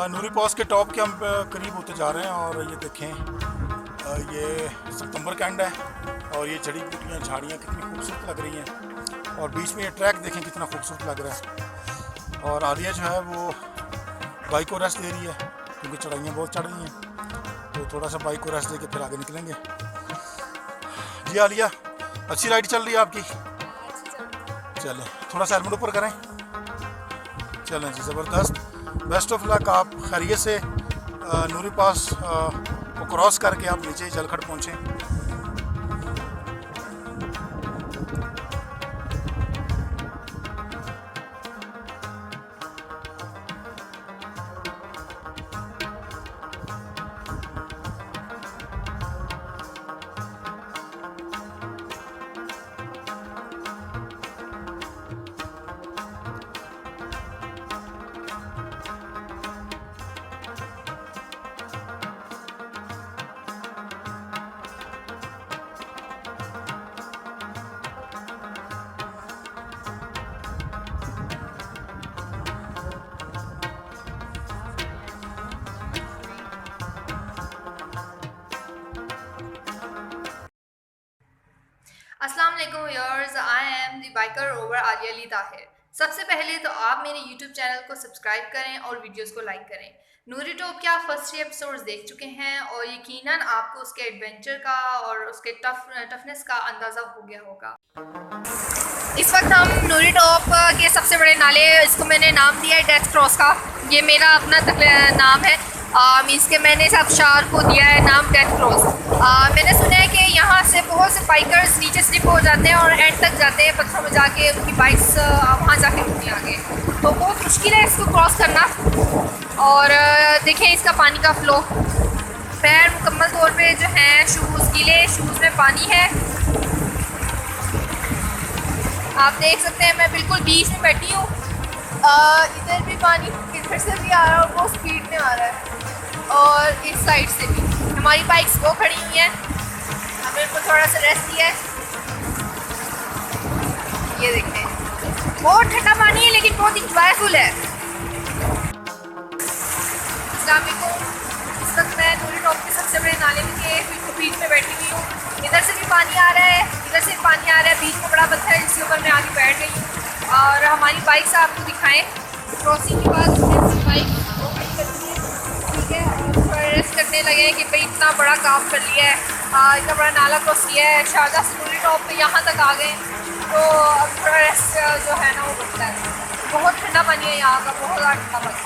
नूरी पास के टॉप के हम करीब होते जा रहे हैं और ये देखें, ये सितंबर का एंड है और ये जड़ी बूटियाँ झाड़ियाँ कितनी खूबसूरत लग रही हैं और बीच में ये ट्रैक देखें कितना खूबसूरत लग रहा है। और आलिया जो है वो बाइक को रेस्ट दे रही है क्योंकि चढ़ाइयाँ बहुत चढ़ रही हैं, तो थोड़ा सा बाइक को रेस्ट दे के फिर आगे निकलेंगे। जी आलिया, अच्छी राइड चल रही है आपकी? चलें, थोड़ा सा हेलमेट ऊपर करें। चलें जी, ज़बरदस्त, बेस्ट ऑफ लक। आप खैरियत से नूरी पास को क्रॉस करके आप नीचे जलखड़ पहुँचें। अस्सलाम वालेकुम viewers, I am the biker rover Alia Ali Tahir. सबसे पहले तो आप मेरे YouTube चैनल को सब्सक्राइब करें और वीडियोस को लाइक करें। नूरी टॉप के आप फर्स्ट 3 एपिसोड्स देख चुके हैं और यकीनन आपको उसके एडवेंचर का और उसके टफनेस का अंदाज़ा हो गया होगा। इस वक्त हम नूरी टॉप के सबसे बड़े नाले, इसको मैंने नाम दिया है डेथ क्रॉस का। ये मेरा अपना नाम है, मीन्स के मैंने इस आबशार को दिया है नाम डेथ क्रॉस। मैंने सुना है कि यहाँ से बहुत से बाइकर्स नीचे स्लिप हो जाते हैं और एंड तक जाते हैं, पत्थरों में जाके उनकी बाइक्स वहाँ जाके रुकती आगे, तो बहुत मुश्किल है इसको क्रॉस करना। और देखें इसका पानी का फ्लो, पैर मुकम्मल तौर पे जो हैं शूज़ गीले, शूज़ में पानी है। आप देख सकते हैं मैं बिल्कुल बीच में बैठी हूँ, इधर भी पानी इधर से भी आ रहा है और बहुत स्पीड में आ रहा है और इस साइड से भी। हमारी बाइक्स वो खड़ी हुई हैं, हमने इनको थोड़ा सा रेस्ट दिया है। ये देखते हैं बहुत ठंडा पानी है लेकिन बहुत इंजॉयफुल है। अस्सलाम वालेकुम, इस वक्त मैं नूरी टॉप के सबसे बड़े नाले के बिल्कुल बीच में बैठी हुई हूँ। इधर से भी पानी आ रहा है, इधर से भी पानी आ रहा है, बीच में बड़ा पत्थर है जिसके ऊपर मैं आगे बैठ गई हूँ। और हमारी बाइक्स आपको दिखाएं, क्रॉसिंग के बाद हमने बाइक ठीक है, थोड़ा रेस्ट करने लगे हैं कि भाई इतना बड़ा काम कर लिया है, इतना बड़ा नाला क्रॉस किया है, शारजा से नूरी टॉप पे यहाँ तक आ गए, तो अब थोड़ा रेस्ट जो है ना वो बनता है। बहुत ठंडा पानी है यहाँ का, बहुत ज़्यादा ठंडा पानी।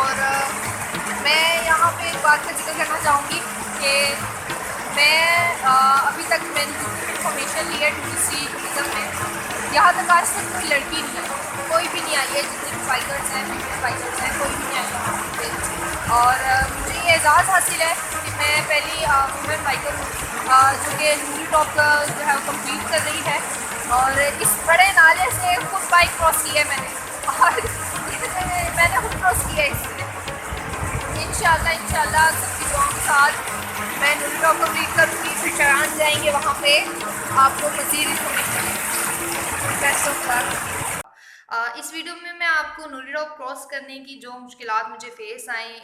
और मैं यहाँ पे एक बात का जिक्र करना चाहूँगी कि मैं अभी तक मैंने जितनी इन्फॉर्मेशन ली है टूरिज़म में, यहाँ तक आज तक कोई लड़की नहीं है, कोई भी नहीं आई है। जितने भी बाइकर्स हैं, बाइकर्स हैं, कोई भी नहीं आई यहाँ पे। और मुझे ये एजाज़ हासिल है कि मैं पहली वुमेन बाइकर हूँ जो कि नूरी टॉप का जो है वो कम्प्लीट कर रही है। और इस बड़े नाले से खुद बाइक क्रॉस की है मैंने, और क्रॉस किया इसने। इंशाल्लाह सबकी दुआओं के साथ मैं नूरी टॉप कंप्लीट करूँगी, फिर चढ़ान जाएंगे वहाँ पे, आपको मज़ीद इन्फॉर्मेशन। Best of luck. इस वीडियो में मैं आपको नूरी टॉप क्रॉस करने की जो मुश्किलात मुझे फ़ेस आई,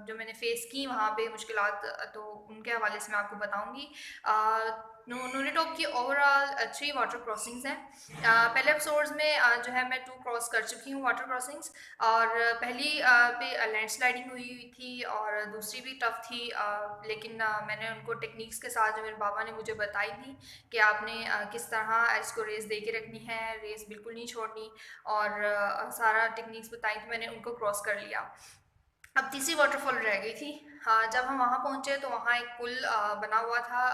जो मैंने फ़ेस की वहाँ पे मुश्किलात, तो उनके हवाले से मैं आपको बताऊँगी। नूरी टॉप की ओवरऑल 3 वाटर क्रॉसिंग्स हैं। पहले एपिसोड्स में जो है मैं 2 क्रॉस कर चुकी हूँ वाटर क्रॉसिंग्स, और पहली पे लैंडस्लाइडिंग हुई थी और दूसरी भी टफ़ थी, लेकिन मैंने उनको टेक्निक्स के साथ जो मेरे बाबा ने मुझे बताई थी कि आपने किस तरह इसको रेस दे के रखनी है, रेस बिल्कुल नहीं छोड़नी, और सारा टेक्निक्स बताई थी, मैंने उनको क्रॉस कर लिया। अब तीसरी वाटरफॉल रह गई थी। हाँ, जब हम वहाँ पहुँचे तो वहाँ एक पुल बना हुआ था,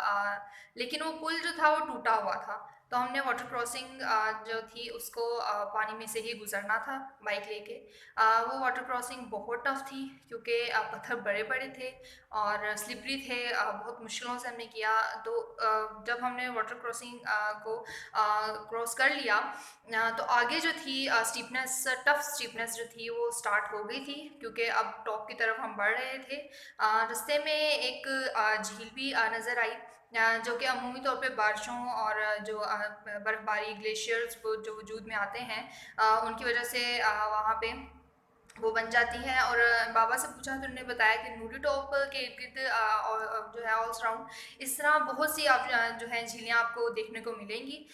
लेकिन वो पुल जो था वो टूटा हुआ था, तो हमने वाटर क्रॉसिंग जो थी उसको पानी में से ही गुजरना था बाइक लेके। वो वाटर क्रॉसिंग बहुत टफ थी क्योंकि पत्थर बड़े बड़े थे और स्लिपरी थे, बहुत मुश्किलों से हमने किया। तो जब हमने वाटर क्रॉसिंग को क्रॉस कर लिया, तो आगे जो थी स्टीपनेस, टफ स्टीपनेस जो थी वो स्टार्ट हो गई थी, क्योंकि अब टॉप की तरफ हम बढ़ रहे थे। रास्ते में एक झील भी नज़र आई, जो कि अमूमी तौर पे बारिशों और जो बर्फ़बारी, ग्लेशियर्स जो वजूद में आते हैं, उनकी वजह से वहाँ पे वो बन जाती है। और बाबा से पूछा तो उन्होंने बताया कि नूरी टॉप के इर्द गिर्द जो है ऑल राउंड इस तरह बहुत सी आप जो है झीलें आपको देखने को मिलेंगी।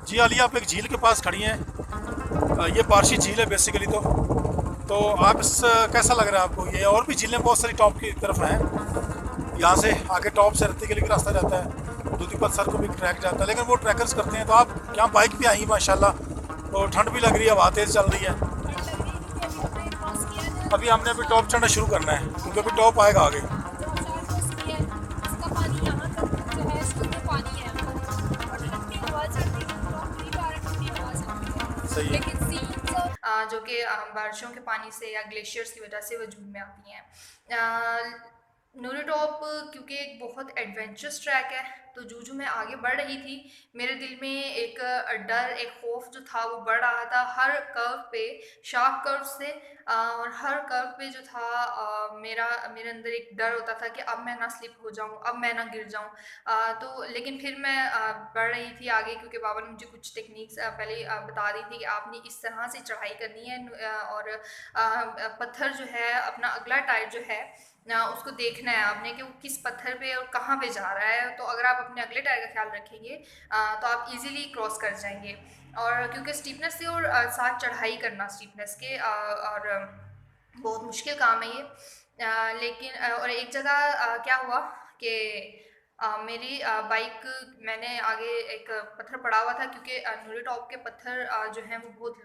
जी आलिया, आप एक झील के पास खड़ी हैं। ये बार्शी झील है बेसिकली। तो आप इस कैसा लग रहा है आपको? ये और भी झीलें बहुत सारी टॉप की तरफ हैं। यहाँ से आगे टॉप से रत्ती के लिए रास्ता जाता है, दूधीपत सर को भी ट्रैक जाता है, लेकिन वो ट्रैकर्स करते हैं। तो आप यहाँ बाइक पे आई माशाल्लाह, तो ठंड भी लग रही है, हवा तेज़ चल रही है। अभी हमने अभी टॉप चढ़ना शुरू करना है क्योंकि अभी टॉप आएगा आगे। सही है। जो कि बारिशों के पानी से या ग्लेशियर्स की वजह से वजूद में आती हैं। नूरी टॉप क्योंकि एक बहुत एडवेंचरस ट्रैक है, तो जो मैं आगे बढ़ रही थी मेरे दिल में एक डर, एक खौफ जो था वो बढ़ रहा था। हर कर्व पे, शार्प कर्व से और हर कर्व पे जो था मेरे अंदर एक डर होता था कि अब मैं ना स्लिप हो जाऊं, अब मैं ना गिर जाऊं। तो लेकिन फिर मैं बढ़ रही थी आगे, क्योंकि बाबा ने मुझे कुछ टेक्निक्स पहले बता दी थी कि आपने इस तरह से चढ़ाई करनी है, और पत्थर जो है, अपना अगला टायर जो है उसको देखना है आपने कि वो किस पत्थर पे और कहाँ पे जा रहा है। तो अगर आप अपने अगले टायर का ख्याल रखेंगे तो आप इजीली क्रॉस कर जाएंगे। और क्योंकि स्टीपनेस से और साथ चढ़ाई करना स्टीपनेस के और बहुत मुश्किल काम है ये। लेकिन और एक जगह क्या हुआ कि मेरी बाइक, मैंने आगे एक पत्थर पड़ा हुआ था, क्योंकि नूरी टॉप के पत्थर जो हैं वो बहुत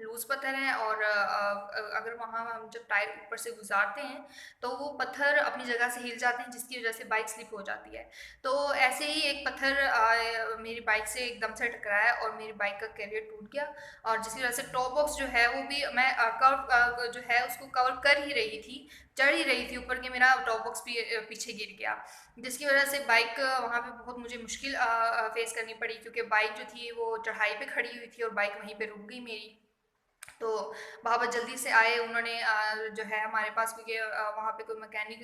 लूज़ पत्थर हैं, और अगर वहाँ हम जब टायर ऊपर से गुजारते हैं तो वो पत्थर अपनी जगह से हिल जाते हैं, जिसकी वजह से बाइक स्लिप हो जाती है। तो ऐसे ही एक पत्थर मेरी बाइक से एकदम से टकराया और मेरी बाइक का कैरियर टूट गया, और जिसकी वजह से टॉप बॉक्स जो है वो भी मैं कवर जो है उसको कवर कर ही रही थी, चढ़ ही रही थी ऊपर के, मेरा टॉप बॉक्स भी पीछे गिर गया, जिसकी वजह से बाइक वहाँ पे बहुत मुझे मुश्किल फेस करनी पड़ी, क्योंकि बाइक जो थी वो चढ़ाई पे खड़ी हुई थी और बाइक वहीं पे रुक गई मेरी। तो बाबा जल्दी से आए, उन्होंने जो है हमारे पास, क्योंकि वहाँ पे कोई मैकेनिक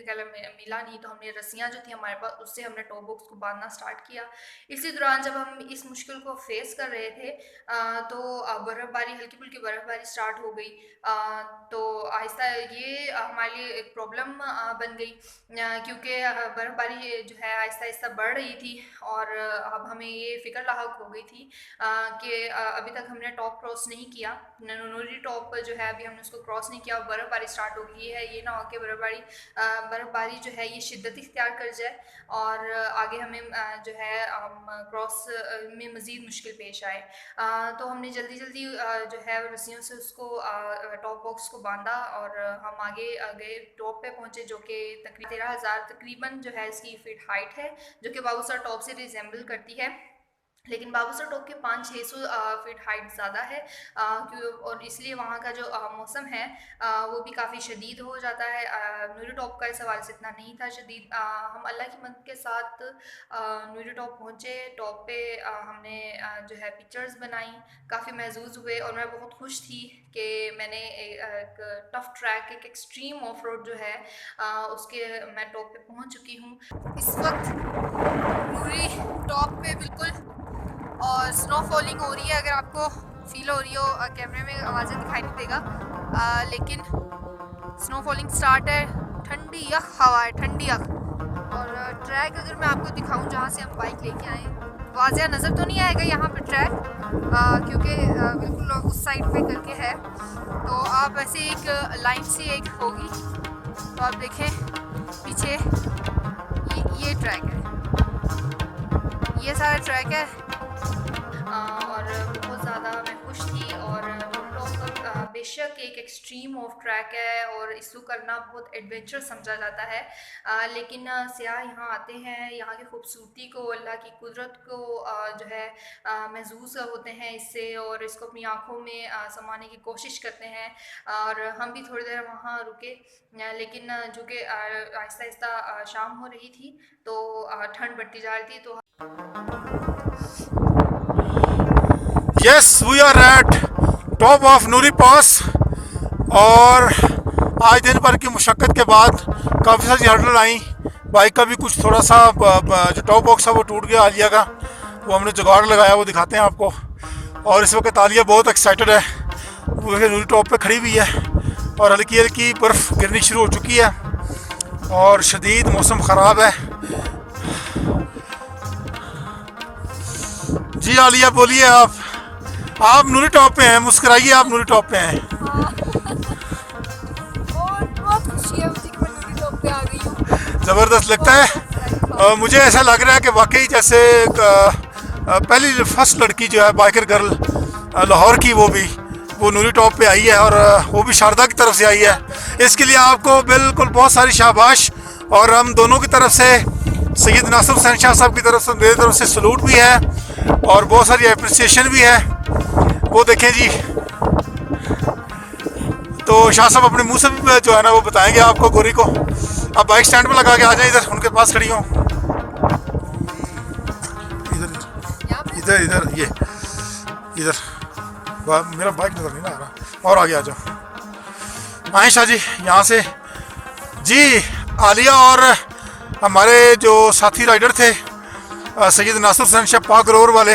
मिला नहीं, तो हमने रस्सियाँ जो थी हमारे पास उससे हमने टॉप बॉक्स को बांधना स्टार्ट किया। इसी दौरान जब हम इस मुश्किल को फेस कर रहे थे तो बर्फ़बारी, हल्की फुल्की बर्फ़बारी स्टार्ट हो गई। तो आहिस्ता ये हमारे लिए एक प्रॉब्लम बन गई, क्योंकि बर्फ़बारी जो है आहिस्ता आहिस्ता बढ़ रही थी, और अब हमें ये फ़िक्र लाहक हो गई थी कि अभी तक हमने टॉप क्रॉस नहीं किया, नूरी टॉप जो है अभी हमने उसको क्रॉस नहीं किया, बर्फ़बारी स्टार्ट हो गई है। ये ना हो कि बर्फ़बारी जो है ये शिद्दत इख्तियार कर जाए और आगे हमें जो है क्रॉस में मज़ीद मुश्किल पेश आए। तो हमने जल्दी जल्दी जो है रस्सियों से उसको टॉप बॉक्स को बांधा, और हम आगे गए, टॉप पे पहुँचे, जो कि तकरीबन 13,000 तकरीबन जो है इसकी फीट हाइट है, जो कि बाबूसर टॉप से रिजेंबल करती है। लेकिन बाबूसर टॉप के 500-600 फीट हाइट ज़्यादा है, और इसलिए वहाँ का जो मौसम है वो भी काफ़ी शदीद हो जाता है। नूरी टॉप का इस हवाले से इतना नहीं था शदीद। हम अल्लाह की मदद के साथ नूरी टॉप पहुँचे। टॉप पे हमने जो है पिक्चर्स बनाई, काफ़ी महजूज हुए, और मैं बहुत खुश थी कि मैंने एक टफ़ ट्रैक, एक एक्सट्रीम ऑफ रोड जो है उसके मैं टॉप पे पहुँच चुकी हूँ। इस वक्त नूरी टॉप पे बिल्कुल और स्नो फॉलिंग हो रही है। अगर आपको फील हो रही हो, कैमरे में आवाज़ें दिखाई नहीं देगा, लेकिन स्नो फॉलिंग स्टार्ट है। ठंडी यख हवा है, ठंडी यख। और ट्रैक अगर मैं आपको दिखाऊं जहाँ से हम बाइक लेके आए, वाज़िया नज़र तो नहीं आएगा यहाँ पे ट्रैक, क्योंकि बिल्कुल उस साइड पे करके है। तो आप ऐसे एक लाइन से एक होगी, तो आप देखें पीछे ये ट्रैक है, ये सारा ट्रैक है। और बहुत ज़्यादा मैं खुश थी। और बेशक एक एक्सट्रीम ऑफ ट्रैक है और इसको करना बहुत एडवेंचर समझा जाता है, लेकिन सियाह यहाँ आते हैं, यहाँ की खूबसूरती को, अल्लाह की कुदरत को जो है महसूस होते हैं इससे, और इसको अपनी आँखों में समाने की कोशिश करते हैं। और हम भी थोड़ी देर वहाँ रुके, लेकिन जो कि आहिस्ता आहिस्ता शाम हो रही थी, तो ठंड बढ़ती जा रही थी। तो yes, we are at top of Noori pass, और आज दिन भर की मुशक्क़त के बाद काफ़ी सारी हर्डल आई। बाइक का भी कुछ थोड़ा सा जो टॉप बॉक्स है वो टूट गया आलिया का, वो हमने जुगाड़ लगाया, वो दिखाते हैं आपको। और इस वक्त आलिया बहुत एक्साइटेड है, वो नूरी टॉप पे खड़ी हुई है, और हल्की हल्की बर्फ़ गिरनी शुरू हो चुकी है और शदीद मौसम ख़राब है। जी आलिया बोलिए, आप नूरी टॉप पे हैं, मुस्कुराइए, आप नूरी टॉप पे हैं। और बहुत खुशी है मुझे कि मैं नूरी टॉप पे आ गई हूँ। ज़बरदस्त लगता है। मुझे ऐसा लग रहा है कि वाकई जैसे पहली फर्स्ट लड़की जो है बाइकर गर्ल लाहौर की, वो नूरी टॉप पे आई है, और वो भी शारदा की तरफ से आई है। इसके लिए आपको बिल्कुल बहुत सारी शाबाश, और हम दोनों की तरफ से, सैयद नासिर हुसैन शाह साहब की तरफ से, मेरी तरफ से सलूट भी है, और बहुत सारी अप्रिसिएशन भी है। वो देखें जी, तो शाह साहब अपने मुंह से भी जो है ना वो बताएंगे आपको गोरी को। आप बाइक स्टैंड पे लगा के आ जाए, इधर उनके पास खड़ी हो, इधर इधर ये इधर, मेरा बाइक नजर नहीं ना आ रहा, और आगे आ जाओ। आए शाह जी यहाँ से। जी आलिया और हमारे जो साथी राइडर थे सैयद नासिर हुसैन शाह पाक रोर वाले,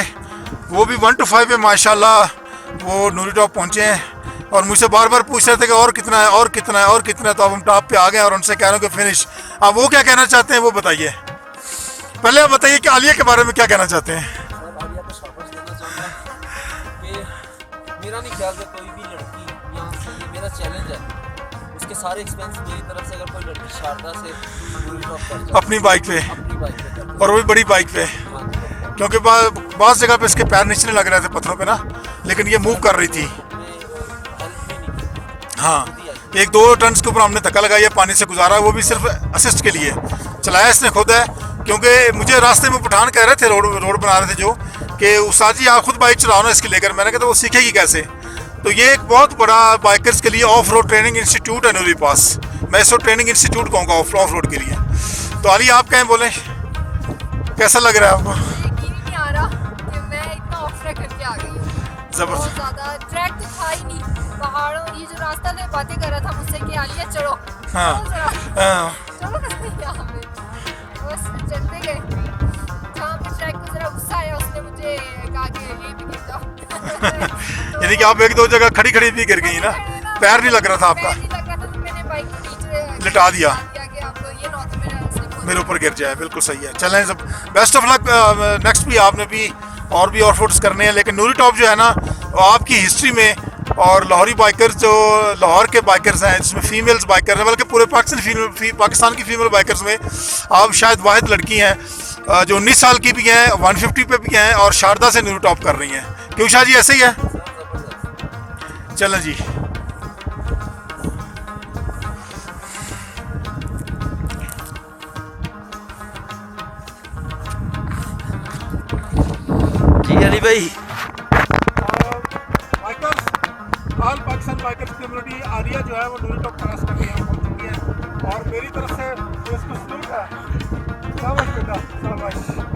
वो भी 1 to 5 पे माशाल्लाह वो नूरी टॉप पहुँचे हैं, और मुझसे बार बार पूछ रहे थे कि और कितना है, और कितना है, और कितना है। तो अब हम टॉप पे आ गए और उनसे कह रहे हैं कि फिनिश। अब वो क्या कहना चाहते हैं वो बताइए। पहले आप बताइए कि आलिया के बारे में क्या कहना चाहते हैं। आलिया को शाबाश देना चाहूँगा कि मेरा नहीं ख्याल कि कोई भी लड़की यहाँ से, ये मेरा चैलेंज है, उसके सारे एक्सपेंस मेरी तरफ से, अगर कोई लड़की शारदा से नूरी टॉप कर जाए अपनी बाइक पे, अपनी बाइक पे कर, और वो भी बड़ी बाइक पे, हाँ जी, क्योंकि बाज़ जगह पे इसके पैर नीचे लग रहे थे पत्थरों पे ना, लेकिन ये मूव कर रही थी। हेल्प भी नहीं की। हाँ, 1-2 टन के ऊपर हमने धक्का लगाया, पानी से गुजारा, वो भी सिर्फ असिस्ट के लिए। चलाया इसने खुद है, क्योंकि मुझे रास्ते में पठान कह रहे थे, रोड बना रहे थे जो, कि उस्ताद जी आप खुद बाइक चलाओ ना इसके लेकर। मैंने कहा तो वो सीखेगी कैसे। तो ये एक बहुत बड़ा बाइकर्स के लिए ऑफ रोड ट्रेनिंग इंस्टीट्यूट है नूरी पास। मैं इसको ट्रेनिंग इंस्टीट्यूट कहूँगा ऑफ रोड के लिए। तो अली आप कहें, बोलें कैसा लग रहा है आपको। यकीन नहीं आ रहा कि मैं इतना ऑफ ट्रैक करके आ गई हूँ। जबरदस्त। बहुत ज़्यादा ट्रैक तो था ही नहीं, पहाड़ों, ये जो रास्ता था बातें कर रहा था मुझसे कि आलिया चढ़ो, हाँ, चलो जरा, हाँ, चलो यहाँ पे, बस चलते गए। जहाँ पे ट्रैक को जरा गुस्सा आया, उसने मुझे कहा कि यहीं पे गिर जाओ। यानी कि आप 1-2 जगह खड़ी खड़ी भी गिर गई ना, पैर नहीं लग रहा था आपका, पैर नहीं लग रहा था, तो मैंने बाइक को नीचे लिटा दिया, कि आप ये ना हो तो मेरा slip हो मेरे ऊपर गिर जाए। बिल्कुल सही है। चलें, सब बेस्ट ऑफ लक। नेक्स्ट भी आपने भी और भी ऑफ रोड्स करने हैं, लेकिन नूरी टॉप जो है ना, वो आपकी हिस्ट्री में, और लाहौरी बाइकर्स जो लाहौर के बाइकर्स हैं, जिसमें फीमेल्स बाइकर हैं, बल्कि पूरे पाकिस्तान की फीमेल बाइकर्स में आप शायद वाहिद लड़की हैं जो 19 साल की भी हैं, 150 पे भी हैं, और शारदा से नूरी टॉप कर रही हैं। क्यों शाह जी, ऐसे ही है। चलें जी। अली भाई bikers, all Pakistan bikers community आरिया जो है वो नूरी टॉप क्रॉस करके यहाँ पहुँच चुकी है और मेरी तरफ से इसको सलूट है। शाबाश बेटा, शाबाश।